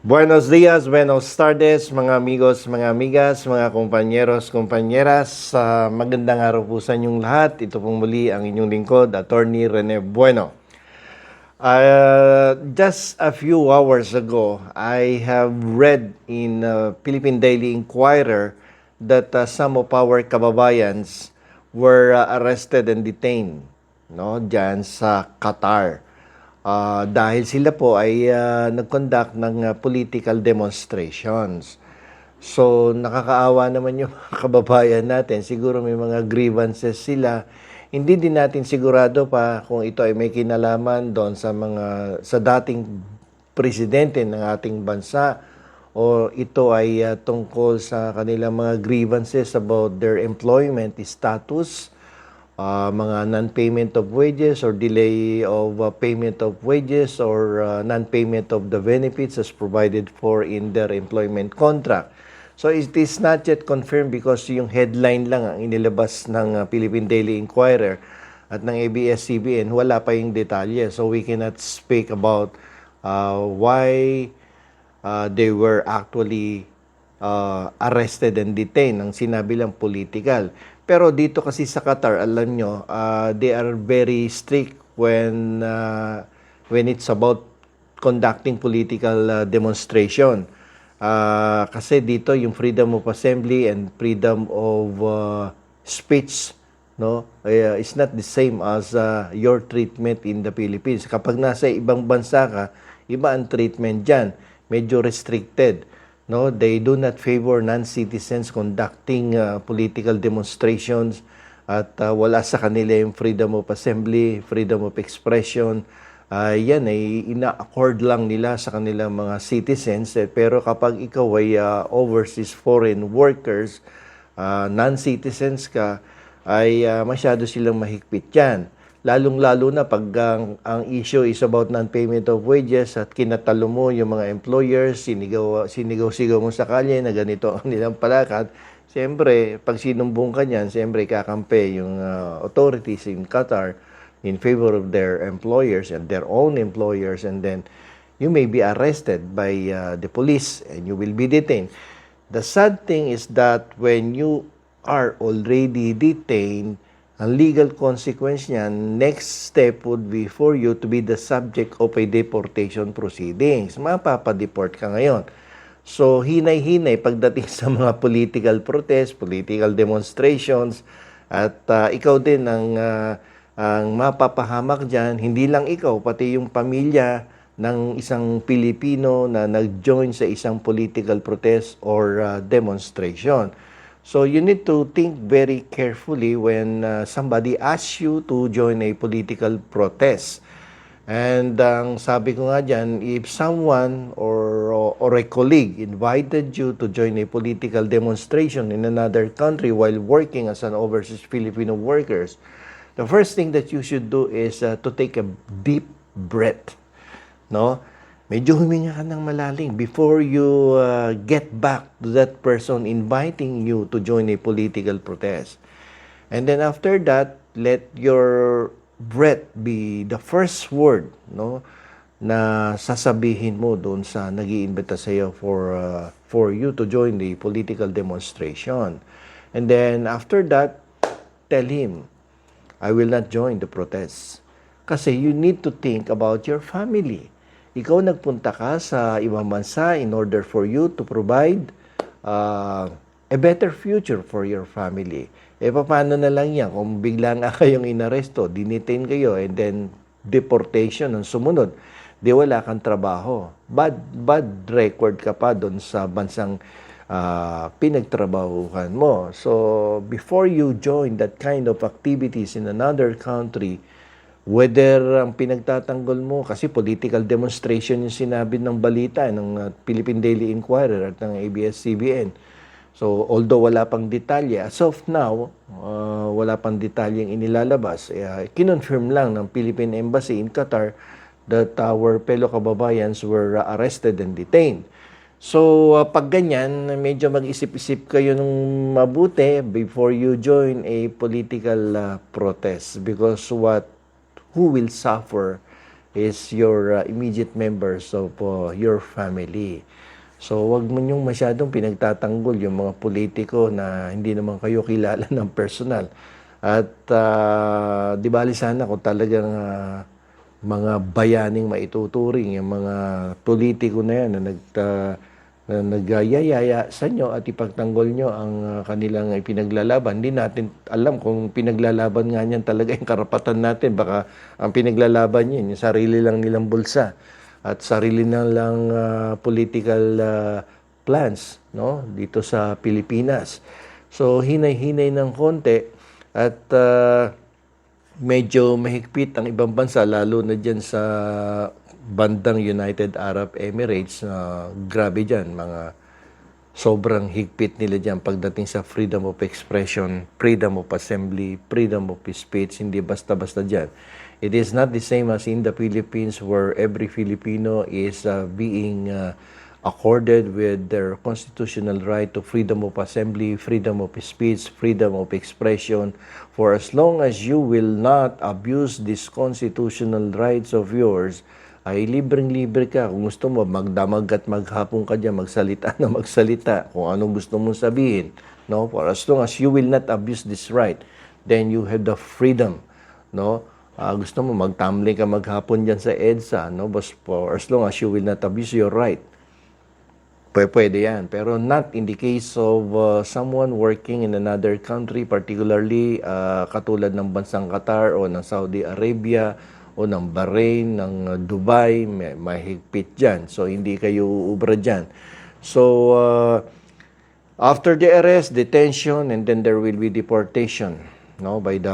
Buenos días, buenos tardes, mga amigos, mga amigas, mga kompanyeros, kompanyeras. Magandang araw po sa inyong lahat. Ito pong muli ang inyong lingkod, Attorney Rene Bueno. Just a few hours ago, I have read in Philippine Daily Inquirer that some of our kababayans were arrested and detained, no, diyan sa Qatar. Dahil sila po ay nag-conduct ng political demonstrations. So, nakakaawa naman yung mga kababayan natin. Siguro may mga grievances sila. Hindi din natin sigurado pa kung ito ay may kinalaman doon sa dating presidente ng ating bansa o ito ay tungkol sa kanilang mga grievances about their employment status, mga non-payment of wages or delay of payment of wages or non-payment of the benefits as provided for in their employment contract. So it is not yet confirmed because yung headline lang ang inilabas ng Philippine Daily Inquirer at ng ABS-CBN, wala pa yung detalye. So we cannot speak about why they were actually arrested and detained. Ang sinabi lang political. Pero dito kasi sa Qatar, alam nyo, they are very strict when it's about conducting political demonstration. Kasi dito yung freedom of assembly and freedom of speech, no, is not the same as your treatment in the Philippines. Kapag nasa ibang bansa ka, iba ang treatment dyan. Medyo restricted. No, they do not favor non-citizens conducting political demonstrations at wala sa kanila yung freedom of assembly, freedom of expression. Yan ay ina-accord lang nila sa kanilang mga citizens. Pero kapag ikaw ay overseas foreign workers, non-citizens ka, ay masyado silang mahigpit yan. Lalong-lalo na pag ang issue is about non-payment of wages at kinatalo mo yung mga employers, sinigaw-sigaw mo sa kalye na ganito ang nilang palakad. Siyempre, pag sinumbong ka niyan, siyempre kakampi yung authorities in Qatar in favor of their employers and their own employers, and then you may be arrested by the police and you will be detained. The sad thing is that when you are already detained, ang legal consequence niyan, next step would be for you to be the subject of a deportation proceedings. Mapapa-deport ka ngayon. So, hinay-hinay pagdating sa mga political protest, political demonstrations, at ikaw din ang mapapahamak dyan. Hindi lang ikaw, pati yung pamilya ng isang Pilipino na nag-join sa isang political protest or demonstration. So you need to think very carefully when somebody asks you to join a political protest. And ang sabi ko nga dyan, if someone or a colleague invited you to join a political demonstration in another country while working as an overseas Filipino workers, the first thing that you should do is to take a deep breath. No? Medyo huminga ka ng malalim before you get back to that person inviting you to join a political protest. And then after that, let your breath be the first word, no, na sasabihin mo doon sa nag-iimbita sa iyo for you to join the political demonstration. And then after that, tell him, I will not join the protest. Kasi you need to think about your family. Ikaw nagpunta ka sa ibang bansa in order for you to provide a better future for your family. Paano na lang yan kung bigla nga kayong inaresto, dinitain kayo, and then deportation ang sumunod, di wala kang trabaho. Bad record ka pa doon sa bansang pinagtrabahuhan mo. So, before you join that kind of activities in another country, whether ang pinagtatanggol mo, kasi political demonstration yung sinabi ng balita ng Philippine Daily Inquirer at ng ABS-CBN. So, although wala pang detalye, as of now, wala pang detalyeng inilalabas. Kinonfirm lang ng Philippine Embassy in Qatar that our fellow kababayans were arrested and detained. So, pag ganyan, medyo mag-isip-isip kayo ng mabuti before you join a political protest, because who will suffer is your immediate members of your family. So, wag mo niyong masyadong pinagtatanggol yung mga politiko na hindi naman kayo kilala ng personal. At di bali sana kung talagang mga bayaning maituturing, yung mga politiko na yan na nagyayaya sa inyo at ipagtanggol nyo ang kanilang ipinaglalaban. Hindi natin alam kung pinaglalaban nga niyan talaga yung karapatan natin. Baka ang pinaglalaban niyan, yung sarili lang nilang bulsa at sarili na lang political plans, no, dito sa Pilipinas. So hinay-hinay ng konti at medyo mahigpit ang ibang bansa, lalo na dyan sa bandang United Arab Emirates. Grabe dyan, mga sobrang higpit nila dyan pagdating sa freedom of expression, freedom of assembly, freedom of speech. Hindi basta-basta dyan. It is not the same as in the Philippines, where every Filipino is being accorded with their constitutional right to freedom of assembly, freedom of speech, freedom of expression. For as long as you will not abuse these constitutional rights of yours, ay libreng-libre ka. Kung gusto mo, magdamag at maghapon ka dyan, magsalita na magsalita, kung anong gusto mong sabihin. No? For as long as you will not abuse this right, then you have the freedom. No? Gusto mo, magtumbling ka maghapon dyan sa EDSA. No? But for as long as you will not abuse your right, pwede yan. Pero not in the case of someone working in another country, particularly katulad ng bansang Qatar o ng Saudi Arabia o ng Bahrain, ng Dubai, mahigpit dyan. So, hindi kayo uubra dyan. So, after the arrest, detention, and then there will be deportation, no, by the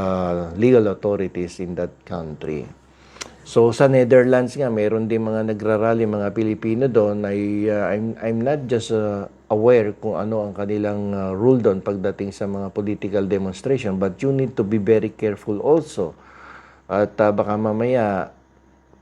legal authorities in that country. So sa Netherlands nga, mayroon din mga nagrarally, mga Pilipino doon. I'm not just aware kung ano ang kanilang rule doon pagdating sa mga political demonstration, but you need to be very careful also. At baka mamaya,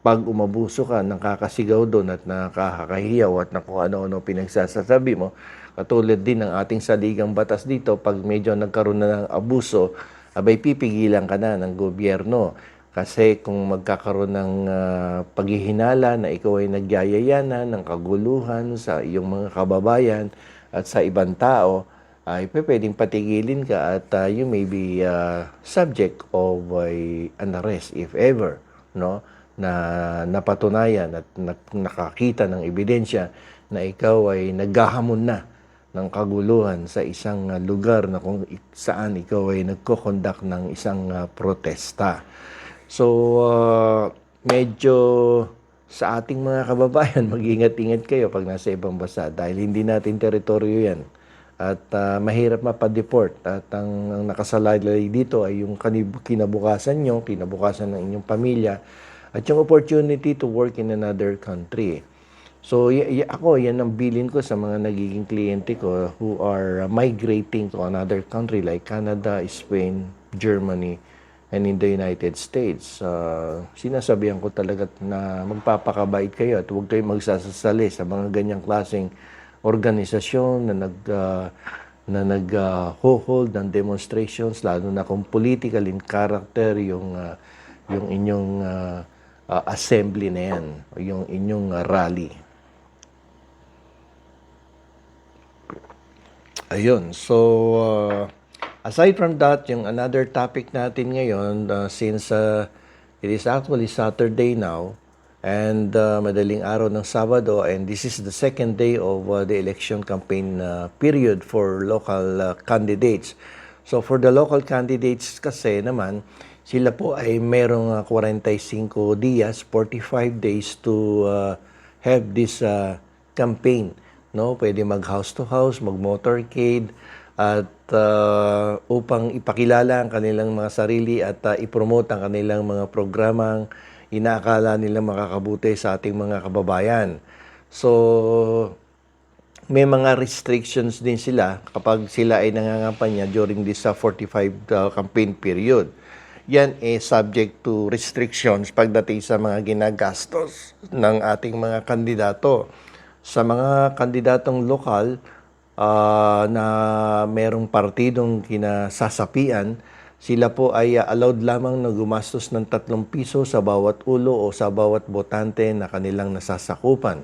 pag umabuso ka, nakakasigaw doon at nakakahiyaw at na kung ano-ano pinagsasasabi mo, katulad din ng ating saligang batas dito, pag medyo nagkaroon na ng abuso, abay pipigilan ka na ng gobyerno. Kasi kung magkakaroon ng paghihinala na ikaw ay nagyayayana ng kaguluhan sa iyong mga kababayan at sa ibang tao, ay pwedeng patigilin ka at you may be subject of an arrest if ever, no, na napatunayan at nakakita ng ebidensya na ikaw ay naghahamon na ng kaguluhan sa isang lugar na kung saan ikaw ay nagko-conduct ng isang protesta. So, medyo sa ating mga kababayan, mag-ingat-ingat kayo pag nasa ibang bansa dahil hindi natin teritoryo yan. At mahirap mapadeport. At ang nakasalalay dito ay yung kinabukasan nyo, kinabukasan ng inyong pamilya, at yung opportunity to work in another country. So, ako, yan ang bilin ko sa mga nagiging kliyente ko who are migrating to another country like Canada, Spain, Germany, and in the United States. Sinasabihan ko talaga na magpapakabait kayo at huwag kayong magsasasali sa mga ganyang klaseng organisasyon na nag-hold ng demonstrations, lalo na kung political in character yung inyong assembly na yan, o yung inyong rally. Ayun, so aside from that, yung another topic natin ngayon, since it is actually Saturday now, and madaling araw ng Sabado, and this is the second day of the election campaign period for local candidates. So for the local candidates kasi naman, sila po ay merong 45 dias, 45 days to have this campaign. No, pwede mag house to house, mag motorcade, at upang ipakilala ang kanilang mga sarili at ipromote ang kanilang mga programang inaakala nilang makakabuti sa ating mga kababayan. So, may mga restrictions din sila kapag sila ay nangangampanya during this 45 campaign period. Yan subject to restrictions pagdating sa mga ginagastos ng ating mga kandidato. Sa mga kandidatong lokal na merong partidong kinasasapian, Sila po ay allowed lamang na gumastos ng 3 piso sa bawat ulo o sa bawat botante na kanilang nasasakupan.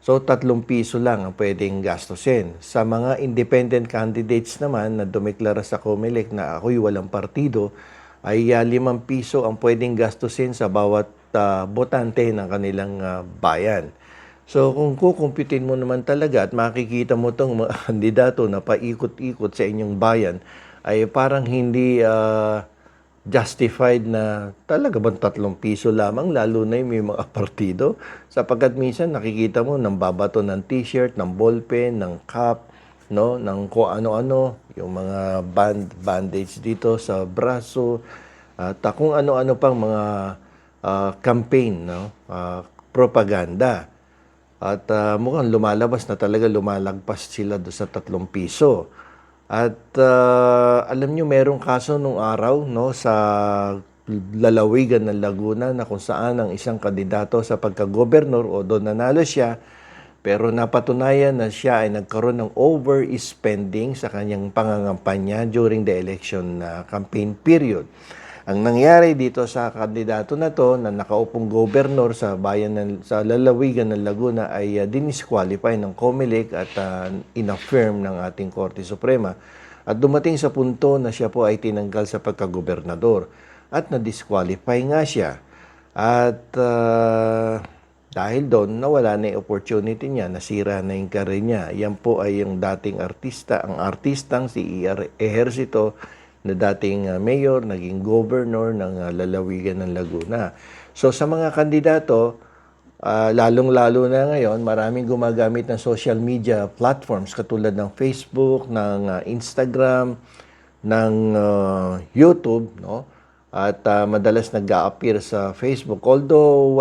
So, 3 piso lang ang pwedeng gastusin. Sa mga independent candidates naman na dumeklara sa COMELEC na ako'y walang partido, ay 5 piso ang pwedeng gastusin sa bawat botante ng kanilang bayan. So, kung kukumpitin mo naman talaga at makikita mo itong mga kandidato na paikot-ikot sa inyong bayan, ay parang hindi justified na talaga bang 3 piso lamang, lalo na yung may mga partido. Sapagkat minsan nakikita mo nang babato ng t-shirt, ng ballpen, ng cap, no, ng kung ano-ano, yung mga bandage dito sa braso, at kung ano-ano pang mga campaign, no, propaganda. At mukhang lumalabas na talaga lumalagpas sila do sa 3 piso. At alam nyo, merong kaso nung araw, no, sa lalawigan ng Laguna na kung saan ang isang kandidato sa pagka-gobernur o doon nanalo siya, pero napatunayan na siya ay nagkaroon ng overspending sa kanyang pangangampanya during the election campaign period. Ang nangyari dito sa kandidato na to na nakaupong gobernur sa sa lalawigan ng Laguna ay dinisqualify ng COMELEC at inaffirm ng ating Korte Suprema. At dumating sa punto na siya po ay tinanggal sa pagkagobernador at na-disqualify nga siya. At dahil doon, nawala na yung opportunity niya, nasira na yung career niya. Yan po ay yung dating artista, ang artistang si Ejercito, na dating mayor, naging governor ng lalawigan ng Laguna. So sa mga kandidato, lalong-lalo na ngayon, maraming gumagamit ng social media platforms katulad ng Facebook, ng Instagram, ng YouTube, no? At madalas nag-a-appear sa Facebook. Although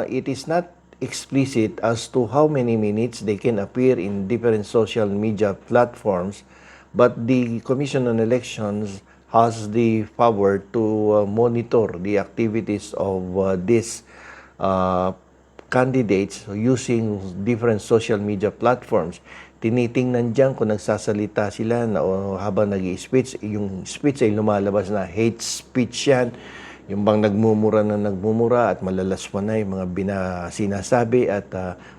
it is not explicit as to how many minutes they can appear in different social media platforms, but the Commission on Elections has the power to monitor the activities of these candidates using different social media platforms. Tinitingnan dyan kung nagsasalita sila na habang nag-i-speech, yung speech ay lumalabas na hate speech yan. Yung bang nagmumura na nagmumura at malalaswa na yung mga sinasabi at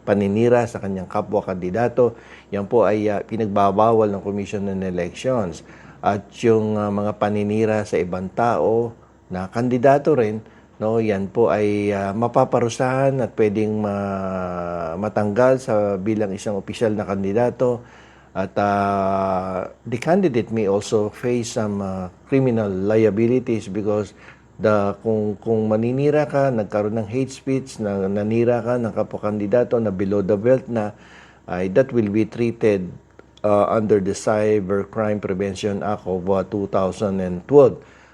paninira sa kanyang kapwa kandidato. Yan po ay pinagbabawal ng Commission on Elections. At yung mga paninira sa ibang tao na kandidato rin, no, yan po ay mapaparusahan at pwedeng matanggal sa bilang isang opisyal na kandidato. At the candidate may also face some criminal liabilities because kung maninira ka, nagkaroon ng hate speech, nanira ka ng kapwa-kandidato na below the belt na, that will be treated under the Cybercrime Prevention Act of 2012.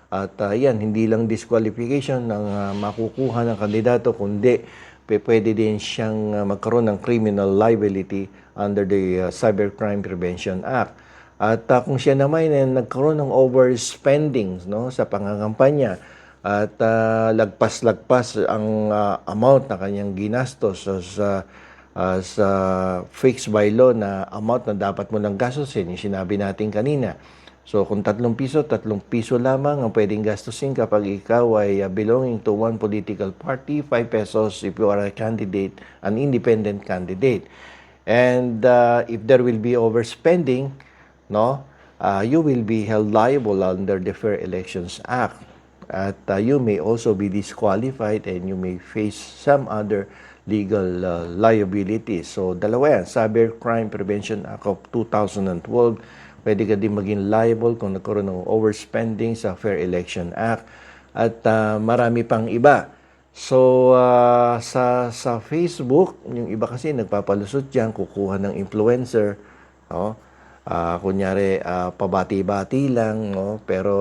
At yan, hindi lang disqualification ng makukuha ng kandidato, kundi pwede din siyang magkaroon ng criminal liability under the Cybercrime Prevention Act. At kung siya naman ay nagkaroon ng overspending, no, sa pangangampanya, at lagpas-lagpas ang amount na kanyang ginastos sa fixed by law na amount na dapat mo lang gastusin, yung sinabi natin kanina. So kung 3 piso, 3 piso lamang ang pwedeng gastusin kapag ikaw ay belonging to one political party, 5 pesos if you are a candidate, an independent candidate. And if there will be overspending, no, you will be held liable under the Fair Elections Act. At you may also be disqualified and you may face some other legal liabilities. So, dalawa yan. Cybercrime Prevention Act of 2012, pwede ka din maging liable kung nagkaroon ng overspending sa Fair Election Act. At marami pang iba. So, sa Facebook, yung iba kasi nagpapalusot dyan, kukuha ng influencer, no? Kunyari, pabati-bati lang, no? Pero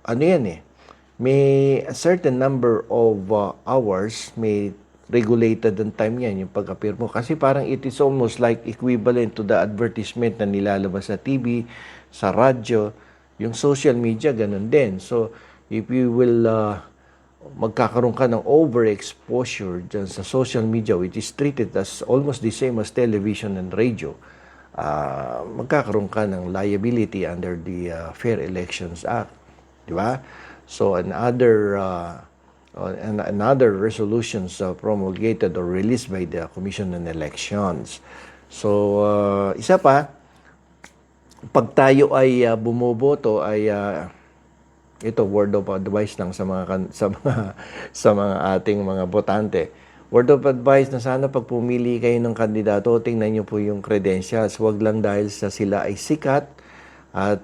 ano yan may a certain number of hours, may regulated ang time yan, yung pag-appear mo. Kasi parang it is almost like equivalent to the advertisement na nilalabas sa TV, sa radyo, yung social media, ganun din. So, if you will magkakaroon ka ng overexposure dyan sa social media, which is treated as almost the same as television and radio, magkakaroon ka ng liability under the Fair Elections Act. di ba? So another resolutions promulgated or released by the Commission on Elections. So isa pa, pag tayo ay bumoboto ay ito word of advice lang sa mga sa mga ating mga botante. Word of advice na sana pag pumili kayo ng kandidato, tingnan niyo po yung credentials. Huwag lang dahil sa sila ay sikat at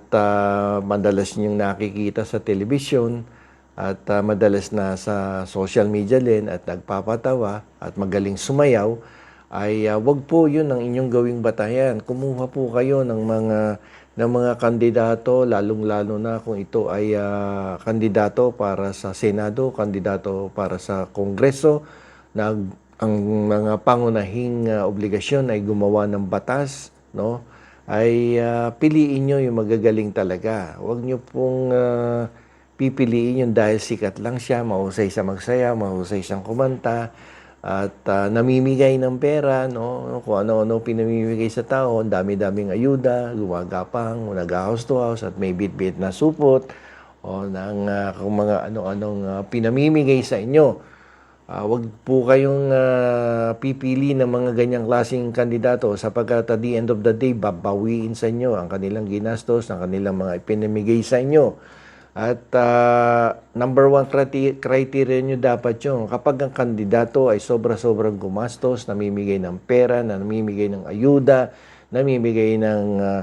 madalas niyong nakikita sa television at madalas na sa social media din at nagpapatawa at magaling sumayaw, ay wag po yun ang inyong gawing batayan. Kumuha po kayo ng mga kandidato, lalong-lalo na kung ito ay kandidato para sa Senado, kandidato para sa Kongreso, na ang mga pangunahing obligasyon ay gumawa ng batas, no? Ay piliin nyo yung magagaling talaga. Huwag nyo pong pipiliin yung dahil sikat lang siya, mahusay sa magsaya, mahusay siyang kumanta, at namimigay ng pera, no? Kung ano-ano pinamimigay sa tao, ang dami-daming ayuda, gumagapang, nag-house to house, at may bit-bit na supot, o ng kung mga ano-anong pinamimigay sa inyo. Wag po kayong pipili ng mga ganyang klaseng kandidato sapagkat at the end of the day, babawiin sa inyo ang kanilang ginastos, ang kanilang mga ipinamigay sa inyo. At number one criteria nyo dapat yung kapag ang kandidato ay sobra-sobrang gumastos, namimigay ng pera, namimigay ng ayuda, namimigay ng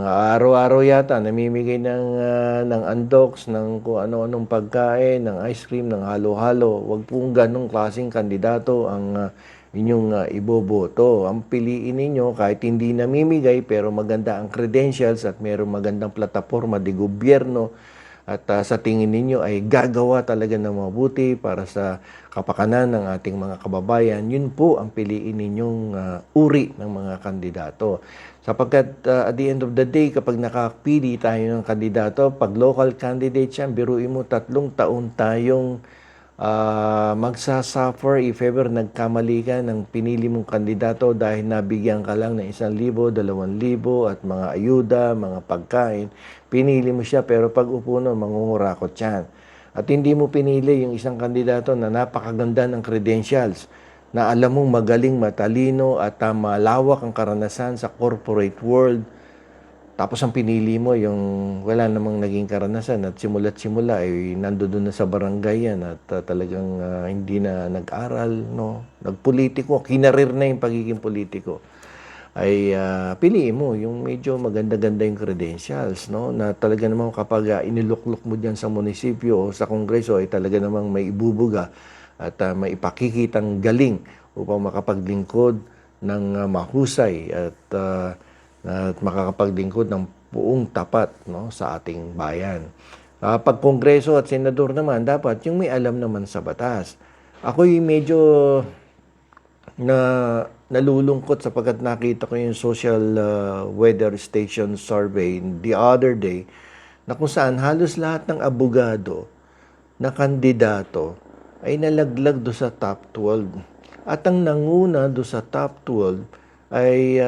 araw-araw yata, namimigay ng undox, ng kung ano-anong pagkain, ng ice cream, ng halo-halo. Huwag pong ganong klaseng kandidato ang inyong iboboto. Ang piliin ninyo kahit hindi namimigay pero maganda ang credentials at mayroong magandang plataforma de gobyerno at sa tingin ninyo ay gagawa talaga ng mabuti para sa kapakanan ng ating mga kababayan, yun po ang piliin ninyong uri ng mga kandidato. Sapagkat at the end of the day, kapag nakapili tayo ng kandidato, pag local candidate siya, biruin mo 3 taon tayong magsasuffer if ever nagkamali ka ng pinili mong kandidato dahil nabigyan ka lang ng 1,000, 2,000 at mga ayuda, mga pagkain. Pinili mo siya pero pag upo na, mangungurakot yan. At hindi mo pinili yung isang kandidato na napakaganda ng credentials, na alam mong magaling, matalino at malawak ang karanasan sa corporate world. Tapos ang pinili mo yung wala namang naging karanasan at simula't simula ay nandoon na sa barangay yan at talagang hindi na nag-aral, no? Nagpolitiko, kinarir na yung pagiging politiko. Ay piliin mo yung medyo maganda-ganda yung credentials, no? Na talaga namang kapag iniluklok mo diyan sa munisipyo o sa kongreso ay talaga namang may ibubuga at may ipakikitang galing upang makapaglingkod ng mahusay at makakapaglingkod ng buong tapat, no, sa ating bayan. Pag kongreso at senador naman, dapat yung may alam naman sa batas. Ako'y medyo nalulungkot sapagkat nakita ko yung social weather station survey the other day na kung saan halos lahat ng abogado na kandidato ay nalaglag do sa top 12. At ang nanguna do sa top 12 ay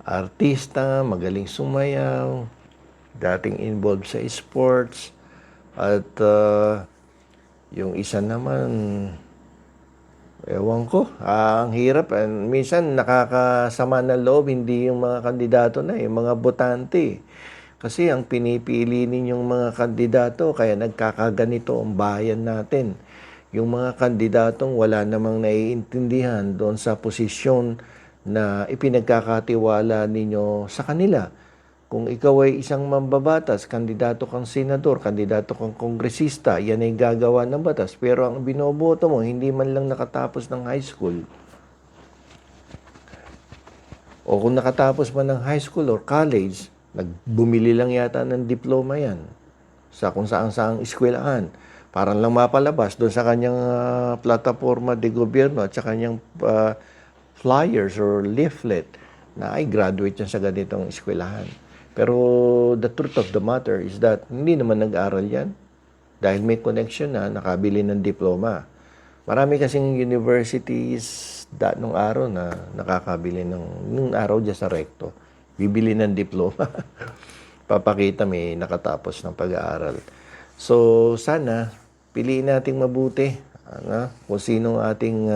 artista, magaling sumayaw, dating involved sa sports, at yung isa naman, ewan ko, ang hirap. Minsan nakakasama ng loob, hindi yung mga kandidato na, yung mga botante. Kasi ang pinipili ninyong mga kandidato, kaya nagkakaganito ang bayan natin. Yung mga kandidatong wala namang naiintindihan doon sa posisyon na ipinagkakatiwala ninyo sa kanila. Kung ikaw ay isang mambabatas, kandidato kang senador, kandidato kang kongresista, yan ay gagawa ng batas. Pero ang binoboto mo, hindi man lang nakatapos ng high school. O kung nakatapos man ng high school or college, nagbumili lang yata ng diploma yan sa kung saan-saang eskwelahan. Parang lang mapalabas doon sa kanyang plataforma de gobyerno at sa kanyang flyers or leaflet na ay graduate yan sa ganitong eskwelahan. Pero the truth of the matter is that hindi naman nag-aral yan dahil may connection na nakabili ng diploma. Marami kasing universities nung araw na nakakabili nung araw dyan sa recto. bibili ng diploma. Papakita may nakatapos ng pag-aaral. So, sana, piliin nating mabuti kung sino ating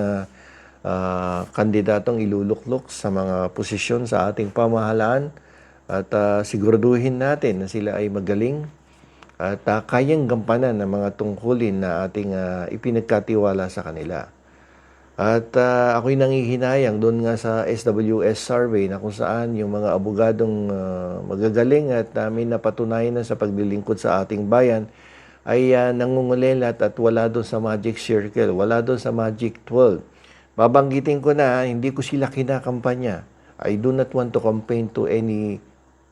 kandidatong iluluklok sa mga posisyon sa ating pamahalaan at siguraduhin natin na sila ay magaling at kayang gampanan ng mga tungkulin na ating ipinagkatiwala sa kanila. At ako'y nangihinayang doon nga sa SWS survey na kung saan yung mga abogadong magagaling at may napatunayan na sa paglilingkod sa ating bayan ay nangungulelat at wala doon sa Magic Circle, wala doon sa Magic 12. Babanggitin ko na, hindi ko sila kinakampanya. I do not want to campaign to any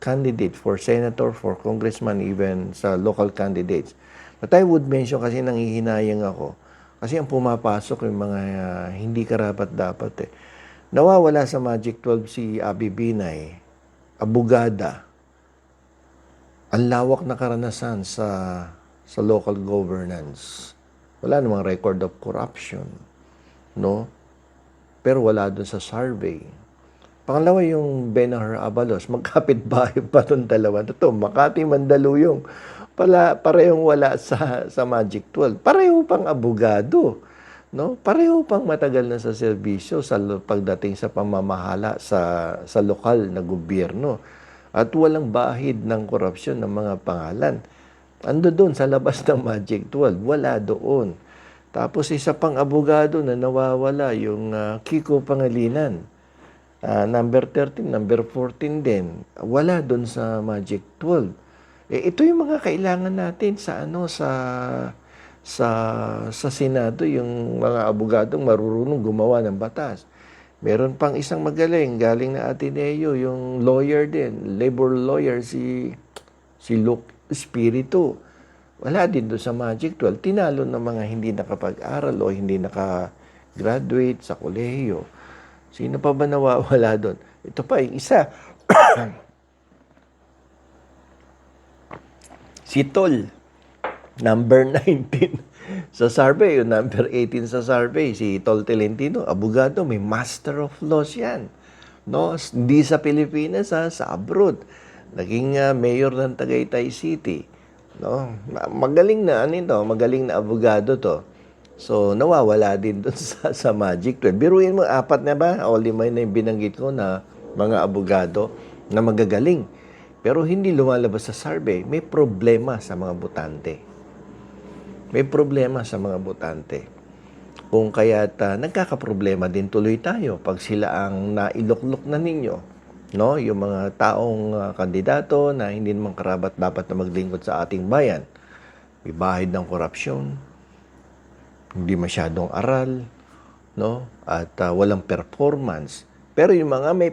candidate for senator, for congressman, even sa local candidates. But I would mention kasi nangihinayang ako. Kasi ang pumapasok yung mga hindi karapat-dapat Nawawala sa Magic 12 si Abby Binay, abogada. Ang lawak na karanasan sa local governance. Wala namang record of corruption. No? Pero wala doon sa survey. Pangalawa yung Benahar Abalos, magkapit-bahay pa itong dalawa. Ito, Makati, Mandaluyong. Parehong wala sa Magic 12. Pareho pang abogado. No? Pareho pang matagal na sa serbisyo pagdating sa pamamahala sa lokal na gobyerno. At walang bahid ng korupsyon ng mga pangalan. Ando doon sa labas ng Magic 12. Wala doon. Tapos isa pang abogado na nawawala, yung Kiko Pangilinan. Number 13, number 14 din. Wala doon sa Magic 12. Ito yung mga kailangan natin sa Senado, yung mga abogadong marurunong gumawa ng batas. Meron pang isang magaling, galing na Ateneo, yung lawyer din, labor lawyer, si Luke Espiritu. Wala din doon sa Magic 12. Tinalo ng mga hindi nakapag-aral o hindi nakagraduate sa kolehiyo. Sino pa ba nawawala doon? Ito pa, yung isa. Si Tol, number 19 sa survey, yung number 18 sa survey, si Tol Tolentino, abogado, may Master of Laws yan. No? Hindi sa Pilipinas, sa abroad. Naging mayor ng Tagaytay City. No? Magaling na abogado to. So, nawawala din doon sa Magic 12. Biruin mo, 4 na ba? O 5 na yung binanggit ko na mga abogado na magagaling. Pero hindi lumalabas sa survey. May problema sa mga botante. May problema sa mga botante. Kung kaya't nagkakaproblema din tuloy tayo pag sila ang nailuklok na ninyo. No? Yung mga taong kandidato na hindi naman karapat dapat na maglingkod sa ating bayan. May bahid ng korupsyon, hindi masyadong aral, no? At walang performance. Pero yung mga may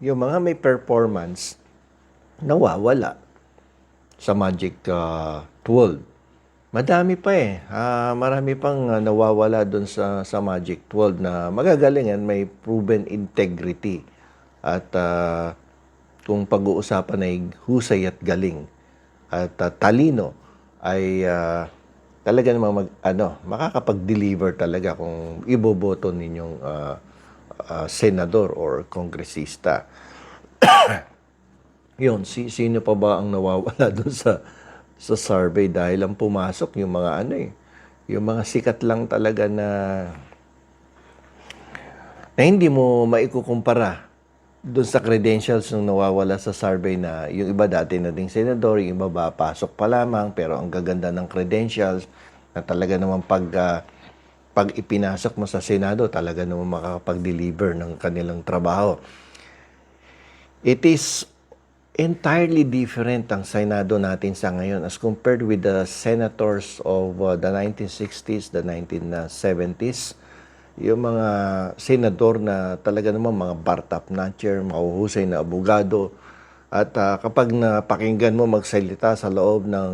yung mga may performance nawawala sa Magic 12. Madami pa marami pang nawawala doon sa Magic 12 na magagaling may proven integrity. At kung pag-uusapan ay husay at galing at talino ay talaga namang makakapag-deliver talaga kung iboboto ninyong senador or kongresista. Yun, sino pa ba ang nawawala doon sa survey dahil ang pumasok yung mga yung mga sikat lang talaga na hindi mo maikukumpara doon sa credentials ng nawawala sa survey na yung iba dati na ding senador, yung iba ba pasok pa lamang pero ang gaganda ng credentials na talaga naman pag ipinasok mo sa Senado, talaga naman makakapag-deliver ng kanilang trabaho. It is entirely different ang Senado natin sa ngayon as compared with the senators of the 1960s, the 1970s. Yung mga senador na talaga naman mga bar-top notcher, mahuhusay na abogado. At kapag napakinggan mo magsalita sa loob ng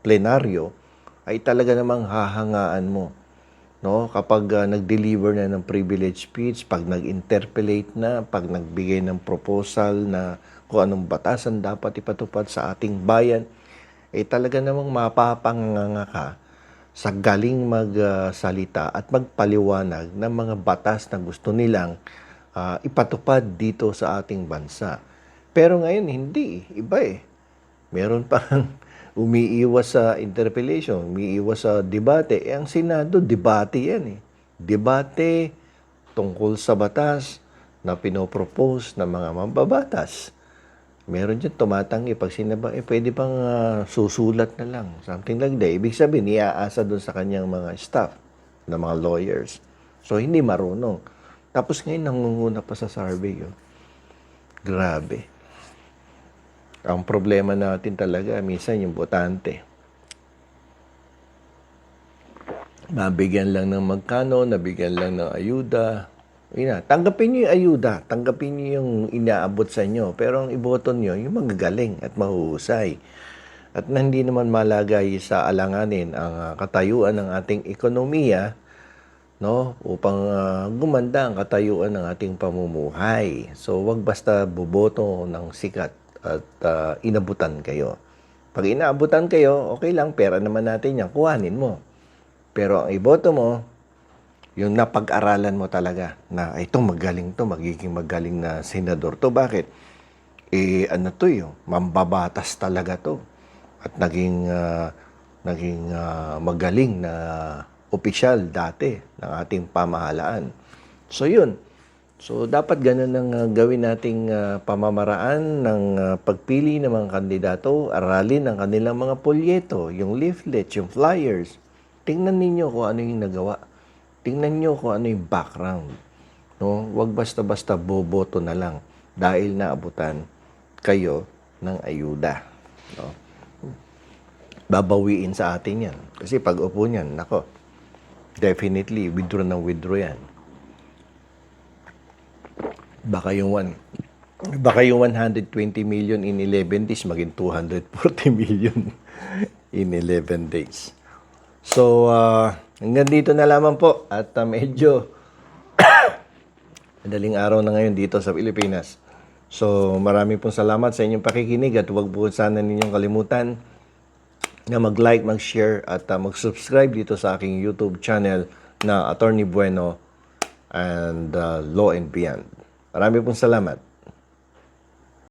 plenaryo, ay talaga namang hahangaan mo. No? Kapag nag-deliver na ng privilege speech, pag nag-interpellate na, pag nagbigay ng proposal na kung anong batasan dapat ipatupad sa ating bayan, ay talaga namang mapapanganga ka sa galing magsalita at magpaliwanag ng mga batas na gusto nilang ipatupad dito sa ating bansa. Pero ngayon, hindi. Iba eh. Meron pang umiiwas sa interpellation, umiiwas sa debate. Ang Senado, debate yan eh. Debate tungkol sa batas na pinopropose ng mga mambabatas. Meron dyan tumatanggi. Pag sinaba, pwede pang susulat na lang. Something like that. Ibig sabihin, iaasa doon sa kanyang mga staff, na mga lawyers. So, hindi marunong. Tapos ngayon, nangunguna pa sa survey. Oh. Grabe. Ang problema natin talaga, minsan yung botante. Nabigyan lang ng magkano, nabigyan lang ng ayuda. Tanggapin nyo yung ayuda, tanggapin nyo yung inaabot sa inyo. Pero ang iboto nyo, yung magagaling at mahuhusay. At na hindi naman malagay sa alanganin ang katayuan ng ating ekonomiya, no, upang gumanda ang katayuan ng ating pamumuhay. So, wag basta boboto ng sikat at inabutan kayo. Pag inaabutan kayo, okay lang, pera naman natin yan, kuhanin mo. Pero ang iboto mo, yung napag-aralan mo talaga na ito magaling to, magiging magaling na senador to. Bakit? Ano to yun? Mambabatas talaga to. At naging magaling na opisyal dati ng ating pamahalaan. So yun. So dapat ganun ang gawin nating pamamaraan ng pagpili ng mga kandidato, aralin ang kanilang mga polyeto, yung leaflets, yung flyers. Tingnan ninyo kung ano yung nagawa. Tingnan nyo kung ano yung background. No? Huwag basta-basta boboto na lang dahil naabutan kayo ng ayuda. No? Babawiin sa atin yan. Kasi pag upo niyan, nako, definitely, withdraw ng withdraw yan. Baka yung 120 million in 11 days, maging 240 million in 11 days. So, hanggang dito na lamang po. At medyo madaling araw na ngayon dito sa Pilipinas. So, marami pong salamat sa inyong pakikinig at huwag po sana ninyong kalimutan na mag-like, mag-share at mag-subscribe dito sa aking YouTube channel na Attorney Bueno and Law and Beyond. Marami pong salamat.